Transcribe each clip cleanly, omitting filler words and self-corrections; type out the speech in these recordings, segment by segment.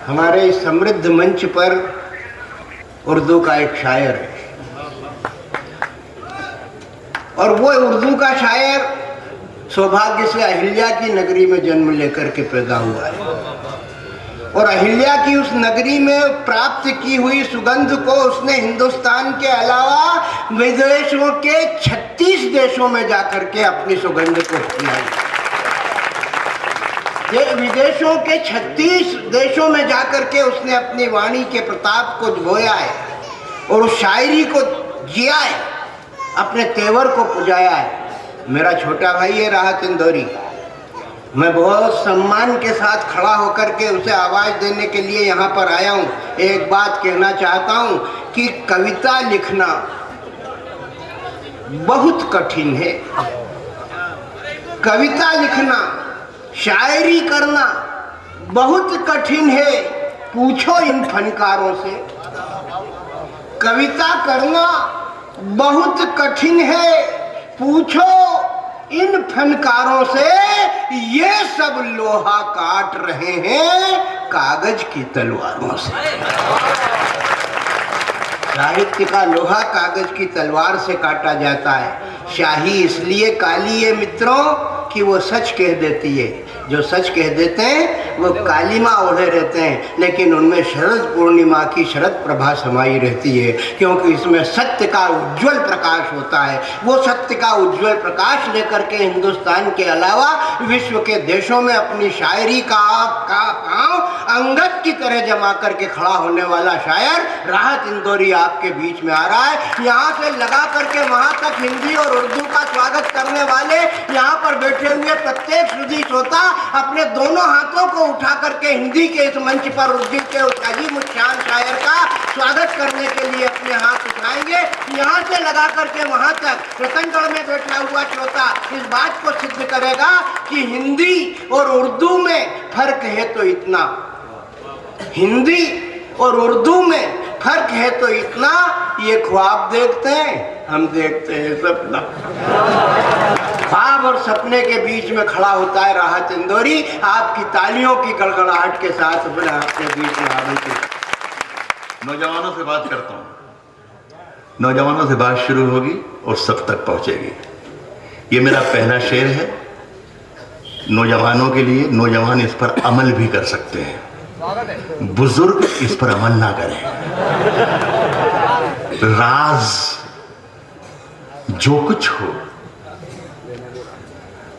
हमारे इस समृद्ध मंच पर उर्दू का एक शायर है और वो उर्दू का शायर सौभाग्य से अहिल्या की नगरी में जन्म लेकर के पैदा हुआ है और अहिल्या की उस नगरी में प्राप्त की हुई सुगंध को उसने हिंदुस्तान के अलावा विदेशों के 36 देशों में जाकर के अपनी सुगंध को फैलाई। ये विदेशों के 36 देशों में जाकर के उसने अपनी वाणी के प्रताप को बोया है और उस शायरी को जिया है, अपने तेवर को पुजाया है। मेरा छोटा भाई है राहत इंदौरी, मैं बहुत सम्मान के साथ खड़ा होकर के उसे आवाज़ देने के लिए यहाँ पर आया हूँ। एक बात कहना चाहता हूँ कि कविता लिखना बहुत कठिन है, कविता लिखना शायरी करना बहुत कठिन है। पूछो इन फनकारों से, कविता करना बहुत कठिन है, पूछो इन फनकारों से। ये सब लोहा काट रहे हैं कागज की तलवारों से। साहित्य का लोहा कागज की तलवार से काटा जाता है। शाही इसलिए काली है मित्रों कि वो सच कह देती है। जो सच कह देते हैं वो कालीमा ओढ़े रहते हैं, लेकिन उनमें शरद पूर्णिमा की शरद प्रभा समाई रहती है, क्योंकि इसमें सत्य का उज्जवल प्रकाश होता है। वो सत्य का उज्जवल प्रकाश लेकर के हिंदुस्तान के अलावा विश्व के देशों में अपनी शायरी का पांव अंगद की तरह जमा करके खड़ा होने वाला शायर राहत इंदौरी आपके बीच में आ रहा है। यहाँ से लगा करके वहाँ तक हिंदी और उर्दू का स्वागत करने वाले यहाँ पर बैठे हुए प्रत्येक सुधी श्रोता अपने दोनों हाथों को उठा करके हिंदी के इस मंच पर उर्दू के उस अजीम उच्चान शायर का स्वागत करने के लिए अपने हाथ उठाएंगे। यहाँ से लगा करके वहाँ तक रतनगढ़ में बैठा हुआ श्रोता इस बात को सिद्ध करेगा कि हिंदी और उर्दू में फर्क है तो इतना, हिंदी और उर्दू में फर्क है तो इतना। ये ख्वाब देखते हैं, हम देखते हैं सपना। ख्वाब और सपने के बीच में खड़ा होता है राहत इंदौरी। आपकी तालियों की गड़गड़ाहट के साथ अपने आपके बीच में आगे। नौजवानों से बात करता हूँ, नौजवानों से बात शुरू होगी और सब तक पहुंचेगी। ये मेरा पहला शेर है नौजवानों के लिए। नौजवान इस पर अमल भी कर सकते हैं, बुजुर्ग इस पर अमल ना करें। राज जो कुछ हो,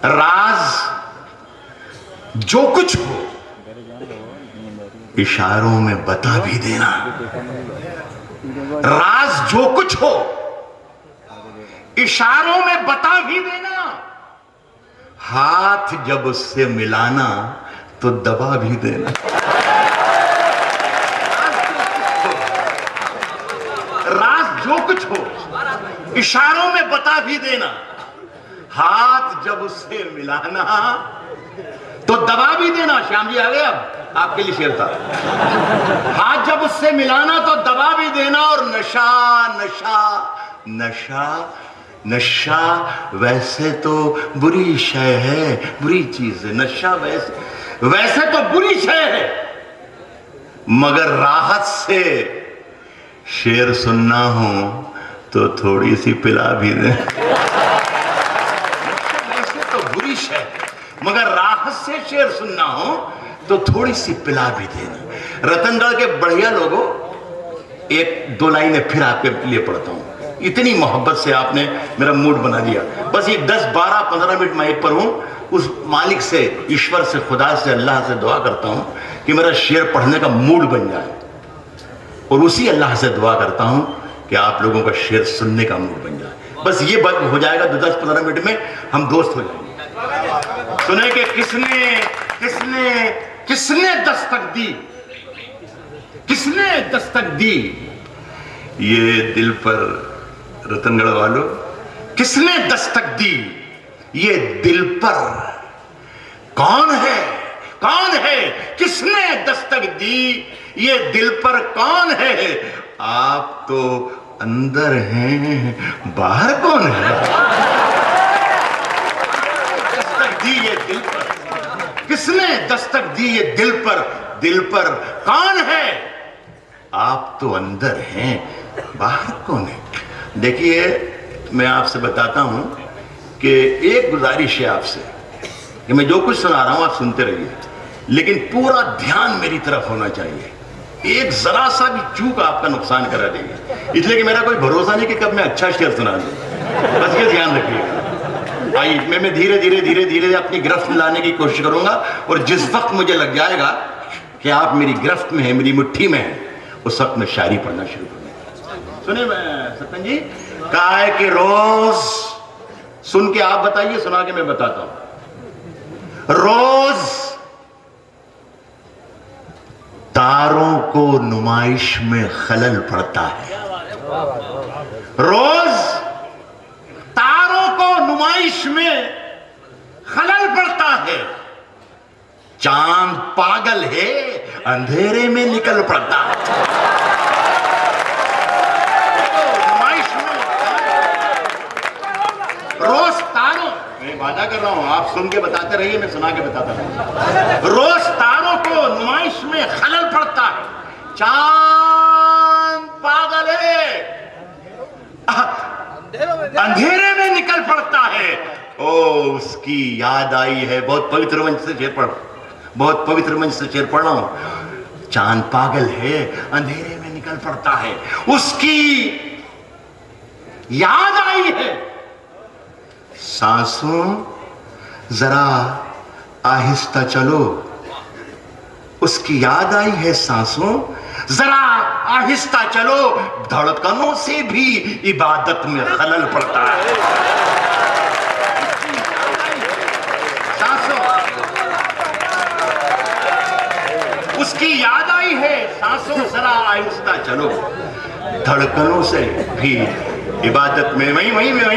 राज जो कुछ हो, इशारों में बता भी देना। राज जो कुछ हो, इशारों में बता भी देना। हाथ जब उससे मिलाना तो दबा भी देना। राज जो कुछ हो, इशारों में बता भी देना। हाथ जब उससे मिलाना तो दबा भी देना। श्याम जी आ गए, अब आपके लिए शेर था। हाथ जब उससे मिलाना तो दबा भी देना। और नशा नशा नशा नशा वैसे तो बुरी शय है, बुरी चीज है। नशा वैसे तो बुरी शय है, मगर राहत से शेर सुनना हो तो थोड़ी सी पिला भी दे। वैसे तो बुरी शय, मगर राहत से शेर सुनना हो तो थोड़ी सी पिला भी देना। रतनगढ़ के बढ़िया लोगों, एक दो लाइनें फिर आपके लिए पढ़ता हूं। इतनी मोहब्बत से आपने मेरा मूड बना दिया। बस ये 10, 12, 15 मिनट माइक पर हूं। उस मालिक से, ईश्वर से, खुदा से, अल्लाह से दुआ करता हूं कि मेरा शेर पढ़ने का मूड बन जाए, और उसी अल्लाह से दुआ करता हूं कि आप लोगों का शेर सुनने का मूड बन जाए। बस ये बात हो जाएगा तो 10-15 मिनट में हम दोस्त हो जाएंगे। सुने कि किसने किसने किसने दस्तक दी, किसने दस्तक दी ये दिल पर। रतनगढ़ वालों, किसने दस्तक दी ये दिल पर? कौन है, कौन है, किसने दस्तक दी ये दिल पर? कौन है? आप तो अंदर हैं, बाहर कौन है? दस्तक दी ये दिल पर, किस किसने दस्तक दी ये दिल पर कौन है? आप तो अंदर हैं, बाहर कौन है? देखिए, मैं आपसे बताता हूं कि एक गुजारिश है आपसे कि मैं जो कुछ सुना रहा हूं आप सुनते रहिए, लेकिन पूरा ध्यान मेरी तरफ होना चाहिए। एक जरा सा भी चूक आपका नुकसान करा देगी, इसलिए कि मेरा कोई भरोसा नहीं कि कब मैं अच्छा शेर सुना दूं। बस ये ध्यान रखिएगा। आइए, मैं धीरे धीरे अपनी गिरफ्त में लाने की कोशिश करूंगा, और जिस वक्त मुझे लग जाएगा कि आप मेरी गिरफ्त में हैं, मेरी मुट्ठी में हैं, उस वक्त मैं शायरी पढ़ना शुरू करूंगा। सुनिए सत्यन जी, कहा है कि रोज सुन के आप बताइए, सुना के मैं बताता हूं। रोज तारों को नुमाइश में खलल पड़ता है। रोज तारों को नुमाइश में खलल पड़ता है। चांद पागल है, अंधेरे में निकल पड़ता है। नुमाइश में रोज तारों, मैं वादा कर रहा हूं, आप सुन के बताते रहिए, मैं सुना के बताता रहूंगा। रोज तारों को नुमाइश में खलल पड़ता है। चांद पागल है, अंधेरे में निकल पड़ता है। ओ, उसकी याद आई है। बहुत पवित्र मंच से शेर पढ़, बहुत पवित्र मंच से शेर पढ़ रहा हूं। चांद पागल है, अंधेरे में निकल पड़ता है, उसकी याद आई है। सांसों जरा आहिस्ता चलो, उसकी याद आई है। सांसों जरा आहिस्ता चलो, धड़कनों से भी इबादत में खलल पड़ता है। सांसों, उसकी याद आई है। सांसों जरा आहिस्ता चलो, धड़कनों से भी इबादत में। वहीं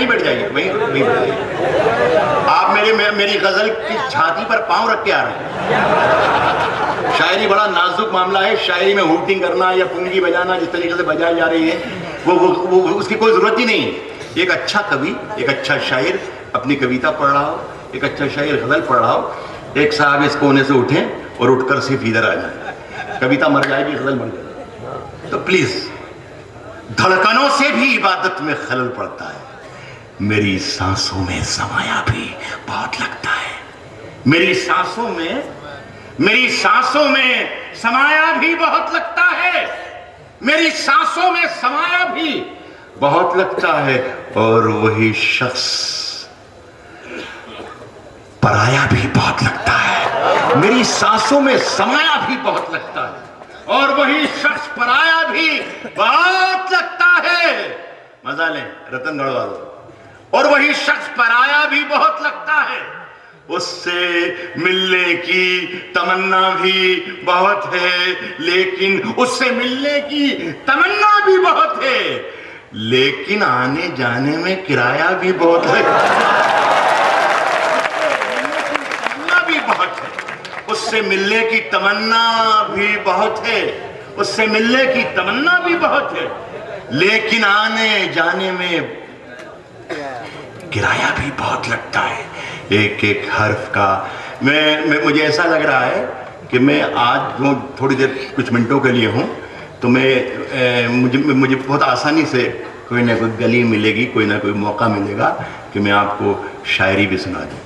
बैठ जाइए, वहीं बैठ जाइए। आप मेरी गजल की छाती पर पांव रख के आ रहे हैं। शायरी बड़ा नाजुक मामला है। शायरी में हुटिंग करना या पुंगी बजाना जिस तरीके से बजाई जा रही है, वो उसकी कोई जरूरत ही नहीं। एक अच्छा कवि, एक अच्छा शायर अपनी कविता पढ़ रहा हो, एक अच्छा शायर गजल पढ़ रहा हो, एक साहब इस कोने से उठें और उठकर सिर्फ इधर आ जाए, कविता मर जाएगी, गजल मर जाएगी। तो प्लीज, धड़कनों से भी इबादत में खलल पड़ता है। मेरी सांसों में समाया भी बहुत लगता है। मेरी सांसों में समाया भी बहुत लगता है। मेरी सांसों में समाया भी बहुत लगता है। और वही शख्स पराया भी बहुत लगता है। मेरी सांसों में समाया भी बहुत लगता है, और वही शख्स पराया भी बहुत लगता है। मजा लें रतन गढ़वाल। और वही शख्स पराया भी बहुत लगता है। उससे मिलने की तमन्ना भी बहुत है, लेकिन उससे मिलने की तमन्ना भी बहुत है, लेकिन आने जाने में किराया भी बहुत है। भी बहुत है। उससे मिलने की तमन्ना भी बहुत है, उससे मिलने की तमन्ना भी बहुत है, लेकिन आने जाने में किराया भी बहुत लगता है। एक एक हर्फ का मुझे ऐसा लग रहा है कि मैं आज जो थोड़ी देर कुछ मिनटों के लिए हूँ, तो मुझे बहुत आसानी से कोई ना कोई गली मिलेगी, कोई ना कोई मौका मिलेगा कि मैं आपको शायरी भी सुना दूँ।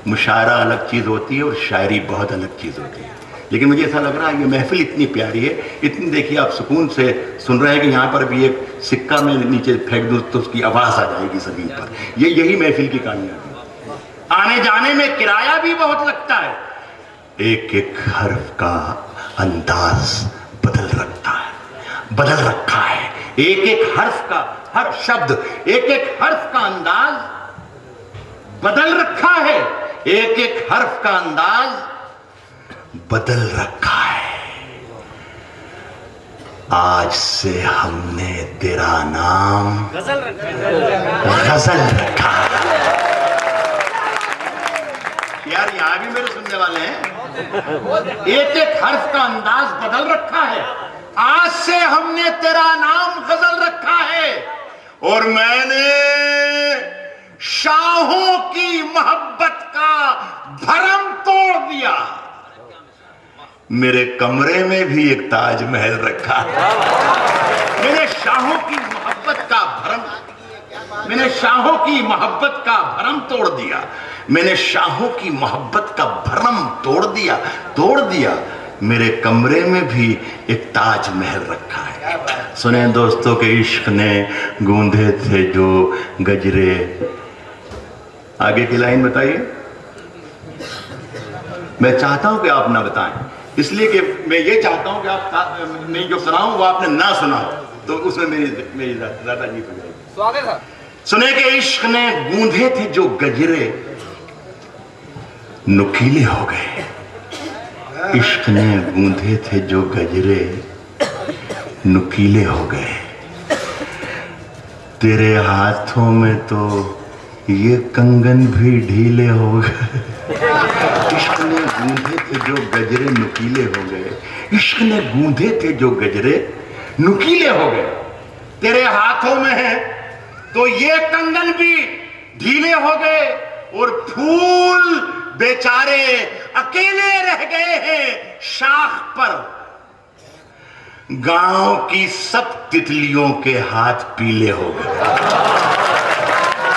मुशायरा अलग चीज़ होती है और शायरी बहुत अलग चीज़ होती है। लेकिन मुझे ऐसा लग रहा है ये महफिल इतनी प्यारी है, इतनी, देखिए आप सुकून से सुन रहे हैं कि यहाँ पर भी एक सिक्का में नीचे फेंक दूँ तो उसकी आवाज़ आ जाएगी ज़मीन पर। यही महफिल की कामयाबी। आने जाने में किराया भी बहुत लगता है। एक एक हर्फ का अंदाज बदल रखा है। एक एक हर्फ का, हर शब्द, एक एक हर्फ का अंदाज बदल रखा है। एक एक हर्फ का अंदाज बदल रखा है। आज से हमने तेरा नाम गजल रखा है। यार यहां भी मेरे सुनने वाले हैं। एक एक हर्फ का अंदाज बदल रखा है। आज से हमने तेरा नाम गजल रखा है, और मैंने शाहों की मोहब्बत का भरम तोड़ दिया। मेरे कमरे में भी एक ताजमहल रखा है। मैंने शाहों की मोहब्बत का भरम, मैंने शाहों की मोहब्बत का भरम तोड़ दिया, मैंने शाहों की मोहब्बत का भरम तोड़ दिया। मेरे कमरे में भी एक ताजमहल रखा है। सुने दोस्तों के इश्क ने गूंधे थे जो गजरे। आगे की लाइन बताइए। मैं चाहता हूं कि आप ना बताएं, इसलिए कि मैं ये चाहता हूं कि आप मैं जो सुनाऊं वो आपने ना सुना, तो उसमें मेरी ज्यादा जीत हो जाएगी। स्वागत है। सुने के इश्क ने गूंधे थे जो गजरे नुकीले हो गए। इश्क ने गूंधे थे जो गजरे नुकीले हो गए। तेरे हाथों में तो ये कंगन भी ढीले हो गए। इश्क ने गूंधे थे जो गजरे नुकीले हो गए। इश्क ने गूंधे थे जो गजरे नुकीले हो गए। तेरे हाथों में है तो ये कंगन भी ढीले हो गए, और फूल बेचारे अकेले रह गए हैं शाख पर। गांव की सब तितलियों के हाथ पीले हो गए।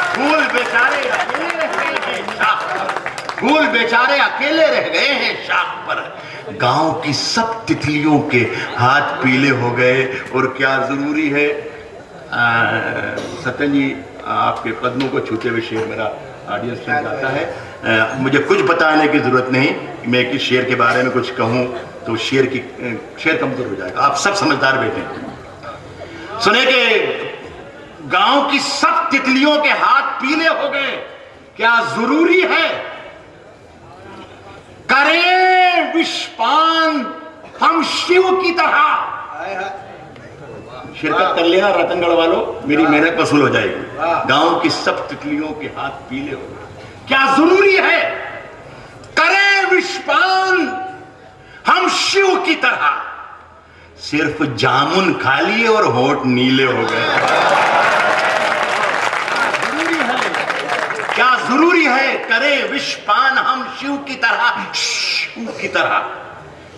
फूल बेचारे अकेले रह गए हैं शाख पर। फूल बेचारे अकेले रह गए हैं शाख पर। गांव की सब तितलियों के हाथ पीले हो गए। और क्या जरूरी है, सत्यन जी आपके कदमों को छूते हुए शेर मेरा ऑडियंस सुन जाता है। मुझे कुछ बताने की जरूरत नहीं, मैं किस शेर के बारे में कुछ कहूं तो शेर कमजोर हो जाएगा। आप सब समझदार बैठे सुने के गांव की सब तितलियों के हाथ पीले हो गए। क्या जरूरी है, करें विषपान हम शिव की तरह। शिरकत कर लेना रतनगढ़ वालों, मेरी मेहनत वसूल हो जाएगी। गांव की सब तितलियों के हाथ पीले हो गए। क्या जरूरी है, करें विषपान हम शिव की तरह। सिर्फ जामुन खा लिए और होठ नीले हो गए। क्या जरूरी है, करें विषपान हम शिव की तरह।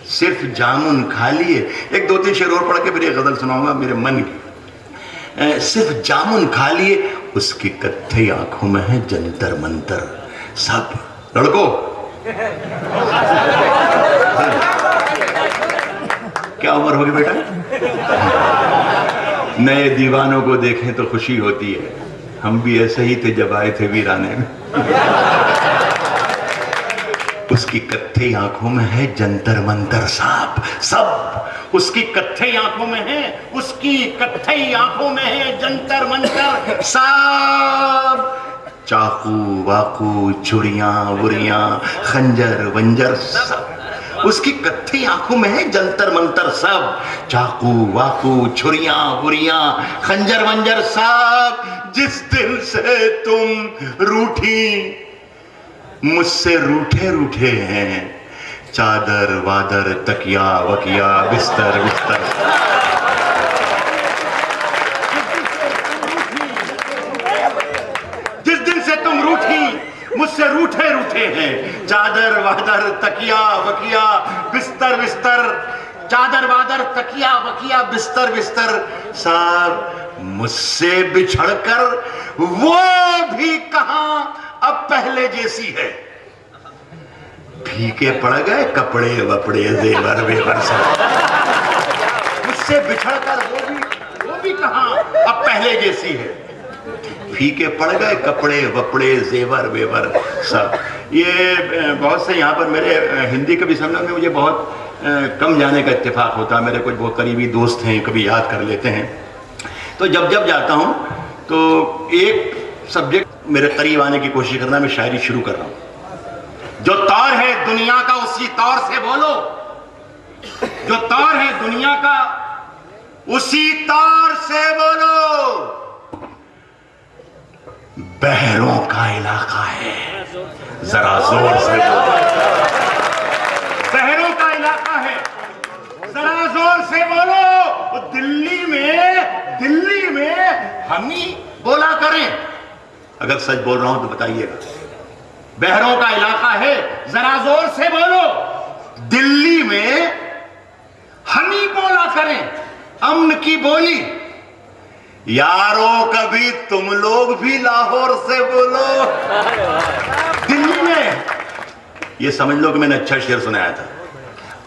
सिर्फ जामुन खा लिए। एक दो तीन शेर और पढ़ के फिर एक गजल सुनाऊंगा मेरे मन की। सिर्फ जामुन खा लिए, उसकी कत्थई आंखों में है जंतर मंतर। सब लड़कों क्या उम्र होगी बेटा? नए दीवानों को देखें तो खुशी होती है। हम भी ऐसे ही थे जब आए थे वीराने में। उसकी कत्थई आंखों में है जंतर मंतर साहब। सब उसकी कत्थई आंखों में है, उसकी कत्थई आंखों में है जंतर मंतर साहब। चाकू वाकू छुरियां वुरियां खंजर वंजर सब उसकी कत्थई आंखों में है जंतर मंतर सब। चाकू वाकू छुरियां वुरियां खंजर वंजर सब। जिस दिल से तुम रूठी मुझसे रूठे रूठे हैं, चादर वादर तकिया वकिया बिस्तर बिस्तर। जिस दिन से तुम रूठी मुझसे रूठे रूठे हैं, चादर वादर तकिया वकिया बिस्तर बिस्तर। चादर वादर तकिया वकिया बिस्तर बिस्तर साहब। मुझसे बिछड़कर वो भी कहां अब पहले जैसी है। फीके पड़ गए कपड़े वपड़े जेवर वेवर सब। मुझसे बिछड़कर वो भी कहां अब पहले जैसी है। फीके पड़ गए कपड़े वपड़े जेवर वेवर सब। ये बहुत से यहाँ पर मेरे हिंदी के भी समझ में मुझे बहुत कम जाने का इत्तेफाक होता है। मेरे कुछ बहुत करीबी दोस्त हैं, कभी याद कर लेते हैं। तो जब जाता हूं तो एक सब्जेक्ट मेरे करीब आने की कोशिश करना, मैं शायरी शुरू कर रहा हूं। जो तौर है दुनिया का उसी तौर से बोलो। जो तौर है दुनिया का उसी तौर से बोलो। बहरों का इलाका है, जरा जोर से बोलो। बहरों का इलाका है, जरा जोर से बोलो। दिल्ली में हम ही बोला करें। अगर सच बोल रहा हूं तो बताइएगा। बहरों का इलाका है, जरा जोर से बोलो। दिल्ली में हमी बोला करें, अमन की बोली। यारो कभी तुम लोग भी लाहौर से बोलो। दिल्ली में ये समझ लो कि मैंने अच्छा शेर सुनाया था।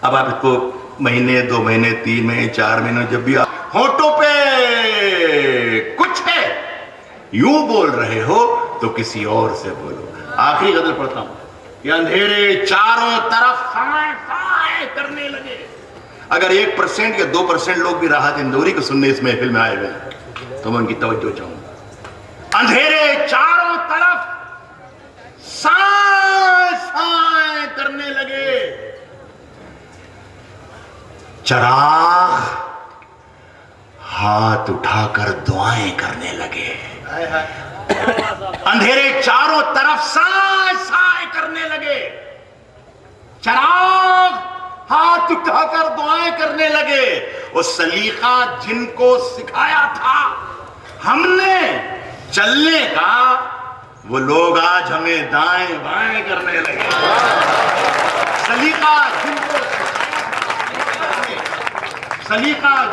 अब आप इसको महीने, 2 महीने, 3 महीने, 4 महीने, जब भी आप होठों पे कुछ है यूं बोल रहे हो तो किसी और से बोलो। आखिरी गजल पढ़ता हूं। ये अंधेरे चारों तरफ साए साए करने लगे। अगर 1% या 2% लोग भी राहत इंदौरी को सुनने इस महफिल में आए हुए हैं तो मैं उनकी तवज्जो चाहूंगा। अंधेरे चारों तरफ साए साए करने लगे, चराग हाथ उठाकर दुआएं करने लगे। अंधेरे चारों तरफ साए साए करने लगे, चराग हाथ उठाकर दुआएं करने लगे। वो सलीका जिनको सिखाया था हमने चलने का, वो लोग आज हमें दाएं बाएं करने लगे। सलीका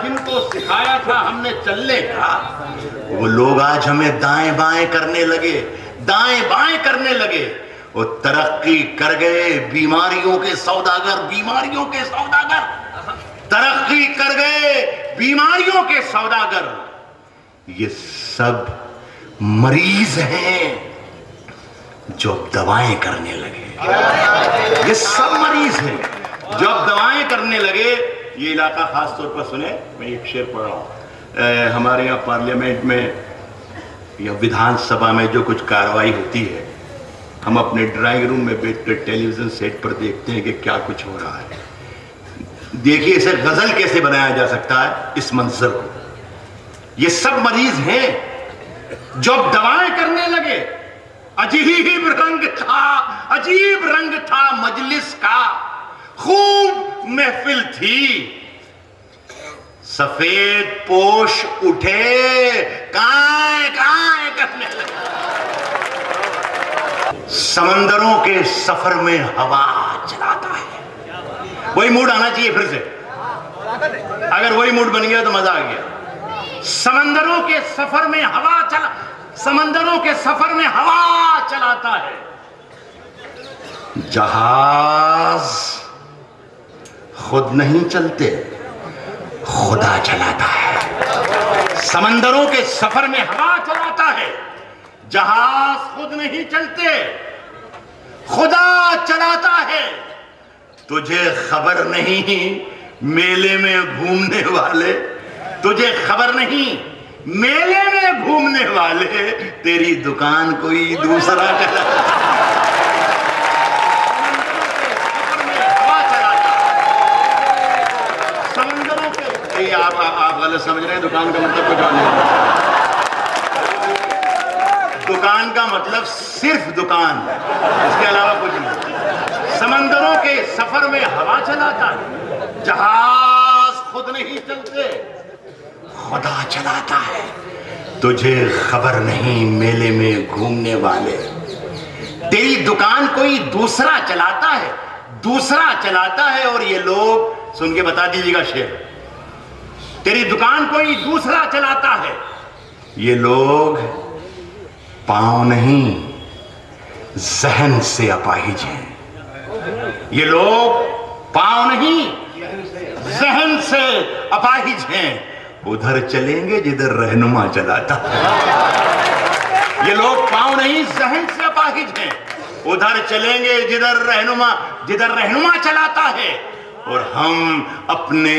जिनको सिखाया था हमने चलने का, वो लोग आज हमें दाएं बाएं करने लगे, दाएं बाएं करने लगे। वो तरक्की कर गए बीमारियों के सौदागर, बीमारियों के सौदागर, तरक्की कर गए बीमारियों के सौदागर। ये सब मरीज हैं जो अब दवाएं करने लगे। ये सब मरीज हैं जो अब दवाएं करने लगे। ये इलाका खास तौर पर सुने, मैं एक शेर पढ़ रहा हूं। हमारे यहाँ पार्लियामेंट में या विधानसभा में जो कुछ कार्रवाई होती है, हम अपने ड्राइंग रूम में बैठकर टेलीविजन सेट पर देखते हैं कि क्या कुछ हो रहा है। देखिए इसे गजल कैसे बनाया जा सकता है, इस मंजर को। ये सब मरीज हैं जो अब दवाएं करने लगे। अजीब रंग था, अजीब रंग था मजलिस का, खूब महफिल थी। सफेद पोश उठे काय काय करने लगे। समंदरों के सफर में हवा चलाता है। वही मूड आना चाहिए फिर से। अगर वही मूड बन गया तो मजा आ गया। समंदरों के सफर में हवा चला, समंदरों के सफर में हवा चलाता है। जहाज खुद नहीं चलते, खुदा चलाता है। समंदरों के सफर में हवा चलाता है, जहाज खुद नहीं चलते, खुदा चलाता है। तुझे खबर नहीं मेले में घूमने वाले, तुझे खबर नहीं मेले में घूमने वाले, तेरी दुकान कोई दूसरा चलाता। आप गलत समझ रहे हैं। दुकान का मतलब कुछ और नहीं। दुकान का मतलब सिर्फ दुकान, इसके अलावा कुछ नहीं। समंदरों के सफर में हवा चलाता है, जहाज खुद नहीं चलते, खुदा चलाता है। तुझे खबर नहीं मेले में घूमने वाले, तेरी दुकान कोई दूसरा चलाता है, दूसरा चलाता है। और ये लोग सुन के बता दीजिएगा शेर, तेरी दुकान कोई दूसरा चलाता है। ये लोग पांव नहीं जहन से अपाहिज हैं। ये लोग पांव नहीं जहन से अपाहिज हैं। उधर चलेंगे जिधर रहनुमा चलाता है। ये लोग पांव नहीं जहन से अपाहिज हैं। उधर चलेंगे जिधर रहनुमा चलाता है। और हम अपने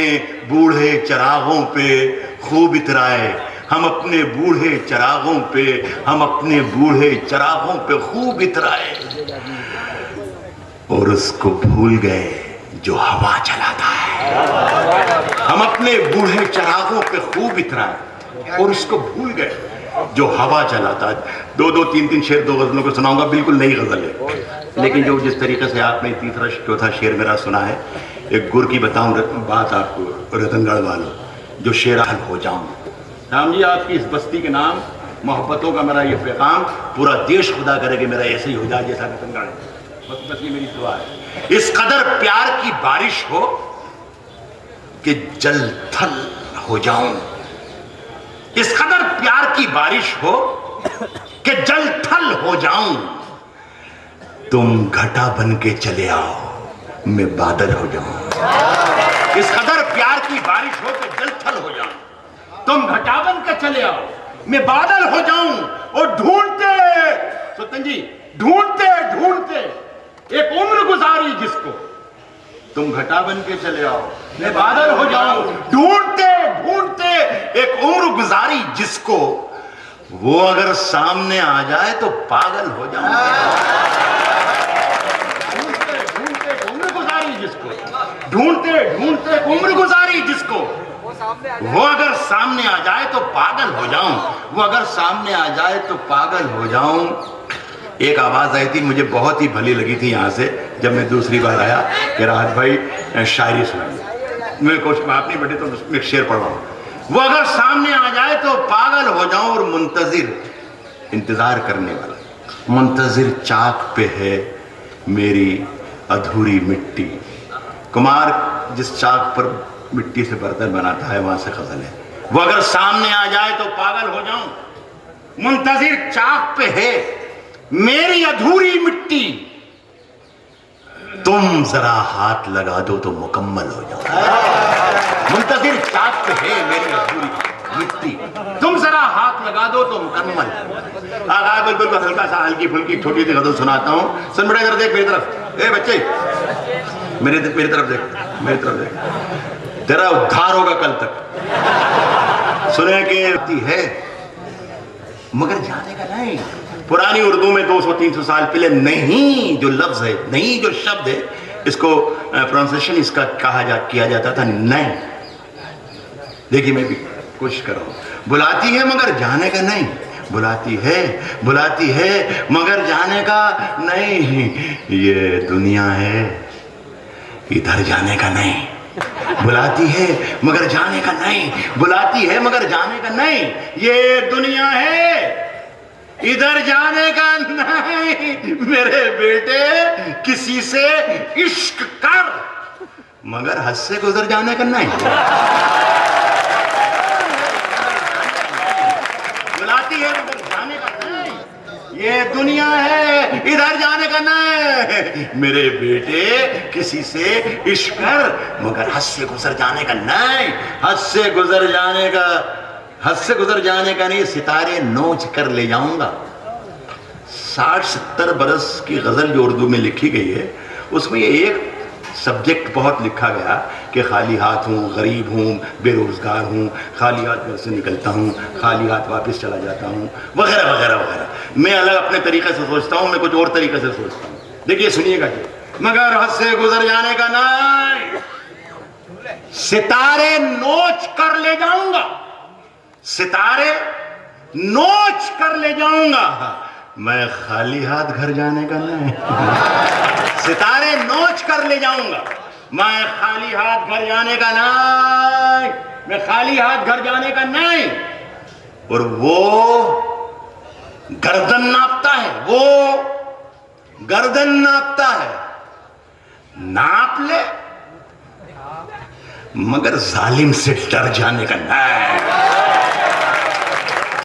बूढ़े चरागों पे खूब इतराए, हम अपने बूढ़े चरागों पे, हम अपने बूढ़े चरागों पे खूब इतराए और उसको भूल गए जो हवा चलाता है। हम अपने बूढ़े चरागों पे खूब इतराए और उसको भूल गए जो हवा चलाता है। 2-2, 3-3 शेर 2 गजलों को सुनाऊंगा, बिल्कुल नई गजल है। लेकिन जो जिस तरीके से आपने तीसरा चौथा शेर मेरा सुना है, एक गुर की बताऊं बात आपको, रतनगढ़ वालों, जो शेर हल हो जाऊं। राम जी, आपकी इस बस्ती के नाम मोहब्बतों का मेरा ये पैगाम पूरा देश खुदा करे कि मेरा ऐसे ही हो जाए जैसा रतनगढ़ है। बस ये मेरी दुआ है। इस कदर प्यार की बारिश हो कि जल थल हो जाऊं, इस कदर प्यार की बारिश हो कि जल थल हो जाऊं। तुम घटा बन के चले आओ, मैं बादल हो जाऊं। इस कदर प्यार की बारिश हो कि जल थल हो जाऊं। तुम घटा बन के चले आओ, मैं बादल हो जाऊं। और ढूंढते सत्यन जी, ढूंढते ढूंढते एक उम्र गुजारी जिसको, तुम घटा बन के चले आओ, मैं बादल हो जाऊं। ढूंढते ढूंढते एक उम्र गुजारी जिसको, वो अगर सामने आ जाए तो पागल हो जाऊं। ढूंढते ढूंढते उम्र गुजारी जिसको, ढूंढते ढूंढते उम्र गुजारी जिसको, वो अगर सामने आ जाए तो पागल हो जाऊं। वो अगर सामने आ जाए तो पागल हो जाऊं। एक आवाज आई थी, मुझे बहुत ही भली लगी थी यहां से, जब मैं दूसरी बार आया कि राहत भाई शायरी सुनाइए। मैं कुछ बात नहीं बैठे तो एक शेर पढ़ रहा हूं। वो अगर सामने आ जाए तो पागल हो जाऊं। और मुंतजिर, इंतजार करने वाला, मुंतजिर चाक पे है मेरी अधूरी मिट्टी। कुमार जिस चाक पर मिट्टी से बर्तन बनाता है, वहां से गजल है। वो अगर सामने आ जाए तो पागल हो जाऊं। मुंतजिर चाक पे है मेरी अधूरी मिट्टी, तुम जरा हाथ लगा दो तो मुकम्मल हो जाओ। मुंतजिर चाक पे है मेरी अधूरी मिट्टी, तुम जरा हाथ लगा दो तो मुकम्मल। आगा बिल्कुल हल्का सा हल्की फुल्की छोटी सी गजल सुनाता हूं। सुन बेटा, इधर देख मेरी तरफ। ए बच्चे, मेरी तरफ देख, मेरी तरफ देख। तेरा उद्धार होगा कल तक। सुने कि है मगर जाने का नहीं। पुरानी उर्दू में 200-300 साल पहले नहीं जो लफ्ज है, नहीं जो शब्द है, इसको प्रोनाउंसिएशन इसका किया जाता था नहीं। देखिए मैं भी कोशिश कर रहा हूं। बुलाती है मगर जाने का नहीं, बुलाती है मगर जाने का नहीं। ये दुनिया है इधर जाने का नहीं। बुलाती है मगर जाने का नहीं, बुलाती है मगर जाने का नहीं। ये दुनिया है इधर जाने का नहीं। मेरे बेटे किसी से इश्क कर मगर हद से गुजर जाने का नहीं। बुलाती है मगर जाने का नहीं। ये दुनिया है इधर जाने का नहीं। मेरे बेटे किसी से इश्क कर मगर हद से गुजर जाने का नहीं। हद से गुजर जाने का, हद से गुजर जाने का नहीं। सितारे नोच कर ले जाऊंगा। 60-70 बरस की गजल जो उर्दू में लिखी गई है, उसमें ये एक सब्जेक्ट बहुत लिखा गया कि खाली हाथ हूँ, गरीब हूँ, बेरोजगार हूँ, खाली हाथ घर से निकलता हूँ, खाली हाथ वापस चला जाता हूँ, वगैरह वगैरह वगैरह। मैं अलग अपने तरीके से सोचता हूँ, मैं कुछ और तरीके से सोचता हूँ। देखिए सुनिएगा कि मगर हद से गुजर जाने का नहीं। सितारे नोच कर ले जाऊंगा, सितारे नोच कर ले जाऊंगा, मैं खाली हाथ घर जाने का नहीं। सितारे नोच कर ले जाऊंगा, मैं खाली हाथ घर जाने का नहीं। मैं खाली हाथ घर जाने का नहीं। और वो गर्दन नापता है, वो गर्दन नापता है। नाप ले मगर जालिम से डर जाने का नहीं।